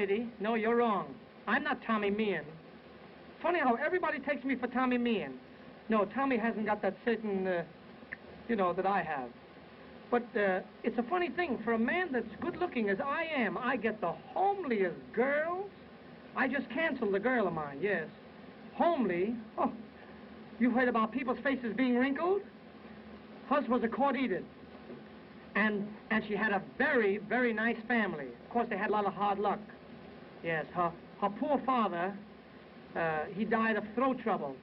lady. No, you're wrong. I'm not Tommy Meehan. Funny how everybody takes me for Tommy Meehan. No, Tommy hasn't got that certain, you know, that I have. But it's a funny thing. For a man that's good-looking as I am, I get the homeliest girls. I just canceled a girl of mine, yes. Homely? Oh, you've heard about people's faces being wrinkled? Hers was a court edict. And she had a very, very nice family. Of course, they had a lot of hard luck. Yes, her poor father, he died of throat trouble.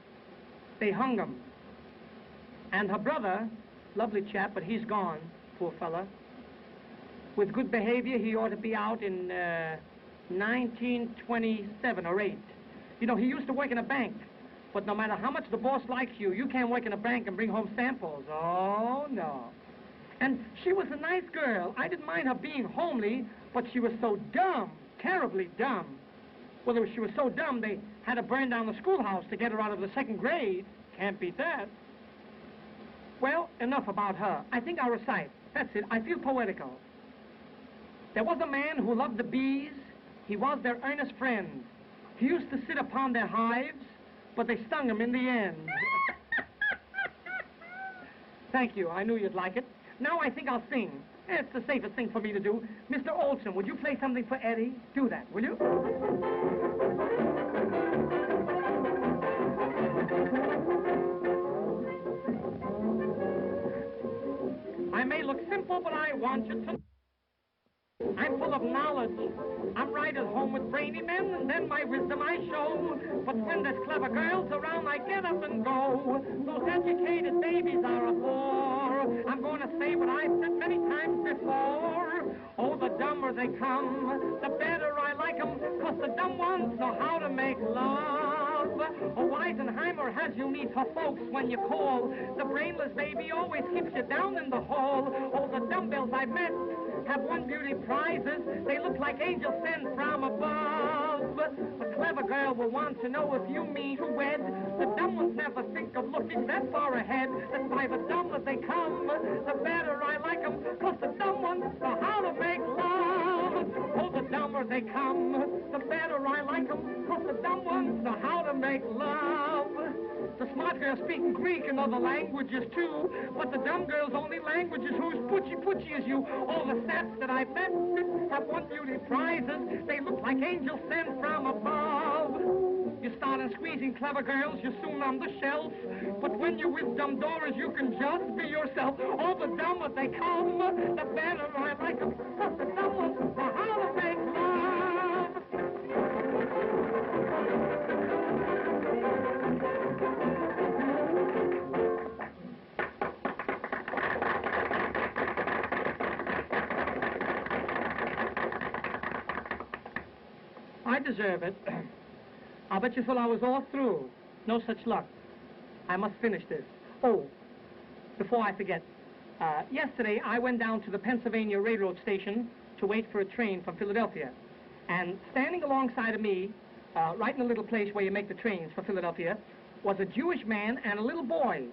They hung him. And her brother, lovely chap, but he's gone, poor fella. With good behavior, he ought to be out in 1927 or 8. You know, he used to work in a bank. But no matter how much the boss likes you, you can't work in a bank and bring home samples. Oh, no. And she was a nice girl. I didn't mind her being homely, but she was so dumb, terribly dumb. Well, she was so dumb, they had to burn down the schoolhouse to get her out of the 2nd grade. Can't beat that. Well, enough about her. I think I'll recite. That's it. I feel poetical. There was a man who loved the bees. He was their earnest friend. He used to sit upon their hives, but they stung him in the end. Thank you. I knew you'd like it. Now I think I'll sing. It's the safest thing for me to do. Mr. Olson, would you play something for Eddie? Do that, will you? I may look simple, but I want you to... I'm full of knowledge. I'm right at home with brainy men, and then my wisdom I show. But when there's clever girls around, I get up and go. Those educated babies are a bore. I'm going to say what I've said many times before. Oh, the dumber they come, the better I like them, 'cause the dumb ones know how to make love. Oh, Weisenheimer has you meet her folks when you call. The brainless baby always keeps you down in the hall. Oh, the dumbbells I've met have won beauty prizes. They look like angels sent from above. A clever girl will want to know if you mean to wed. The dumb ones never think of looking that far ahead. That's why the dumber they come, the better I like them, 'cause the dumb ones know how to make love. Oh, the dumber they come, the better I like them, 'cause the dumb ones know how to make love. The smart girls speaking Greek and other languages too, but the dumb girls only languages who's putchy as you. All the saps that I've met have won beauty prizes. They look like angels sent from above. You start on squeezing clever girls, you're soon on the shelf. But when you're with dumb daughters, you can just be yourself. All the dumber they come, the better I like them, 'cause the dumb ones know how to make love. I deserve it. I'll bet you thought I was all through. No such luck. I must finish this. Oh, before I forget, yesterday I went down to the Pennsylvania Railroad station to wait for a train from Philadelphia. And standing alongside of me, right in a little place where you make the trains for Philadelphia, was a Jewish man and a little boy.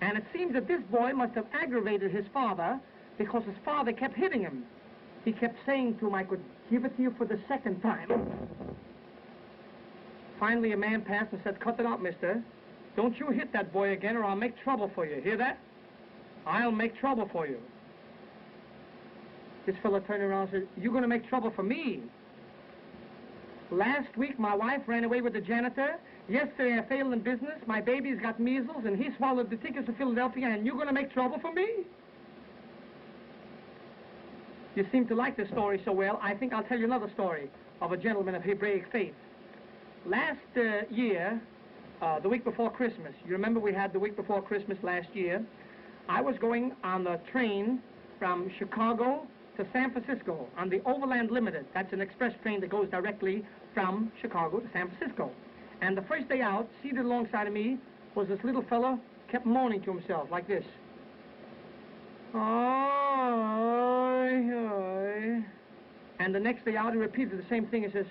And it seems that this boy must have aggravated his father because his father kept hitting him. He kept saying to him, "I could give it to you for the 2nd time." Finally, a man passed and said, "Cut it out, mister. Don't you hit that boy again or I'll make trouble for you. Hear that? I'll make trouble for you." This fellow turned around and said, "You're going to make trouble for me. Last week, my wife ran away with the janitor. Yesterday, I failed in business. My baby's got measles, and he swallowed the tickets to Philadelphia, and you're going to make trouble for me?" You seem to like this story so well, I think I'll tell you another story of a gentleman of Hebraic faith. Last year, the week before Christmas, you remember we had the week before Christmas last year, I was going on the train from Chicago to San Francisco on the Overland Limited. That's an express train that goes directly from Chicago to San Francisco. And the first day out, seated alongside of me, was this little fellow, kept moaning to himself like this. "Oi, oi." And the next day out, he repeated the same thing. He says,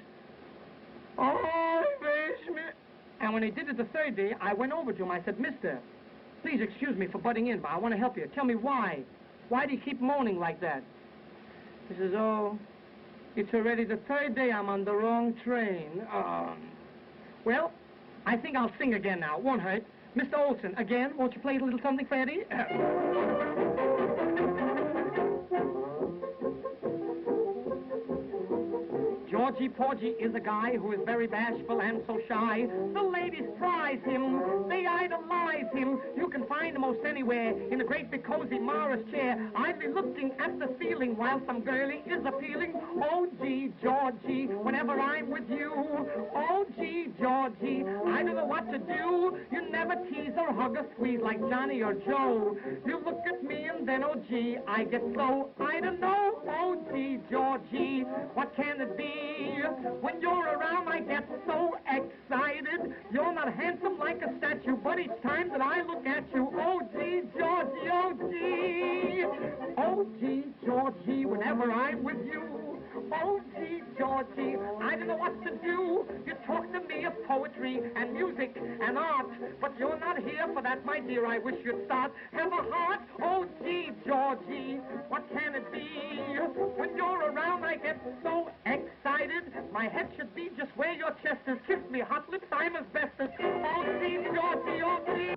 "Oh, basement." And when he did it the 3rd day, I went over to him. I said, "Mister, please excuse me for butting in, but I want to help you. Tell me why. Why do you keep moaning like that?" He says, "Oh, It's already the third day I'm on the wrong train. Well, I think I'll sing again now. Won't hurt. Mr. Olson, again, won't you play a little something for Eddie? Georgie Porgy is a guy who is very bashful and so shy. The ladies prize him, they idolize him. You can find him most anywhere in a great big cozy Morris chair. I'd be looking at the ceiling while some girlie is appealing. Oh, gee, Georgie, whenever I'm with you. Oh, gee, Georgie, I don't know what to do. You never tease or hug or squeeze like Johnny or Joe. You look at me and then, oh, gee, I get so, I don't know. Oh, gee, Georgie, what can it be? When you're around, I get so excited. You're not handsome like a statue, but each time that I look at you, oh, gee, Georgie, oh, gee. Oh, gee, Georgie, whenever I'm with you. Oh, gee, Georgie, I don't know what to do. You talk to me of poetry and music and art, but you're not here for that, my dear. I wish you'd start. Have a heart. Oh, gee, Georgie, what can it be? When you're around, I get so excited. My head should be just where your chest is. Kiss me, hot lips, I'm asbestos. Oh, gee, Georgie, oh, gee.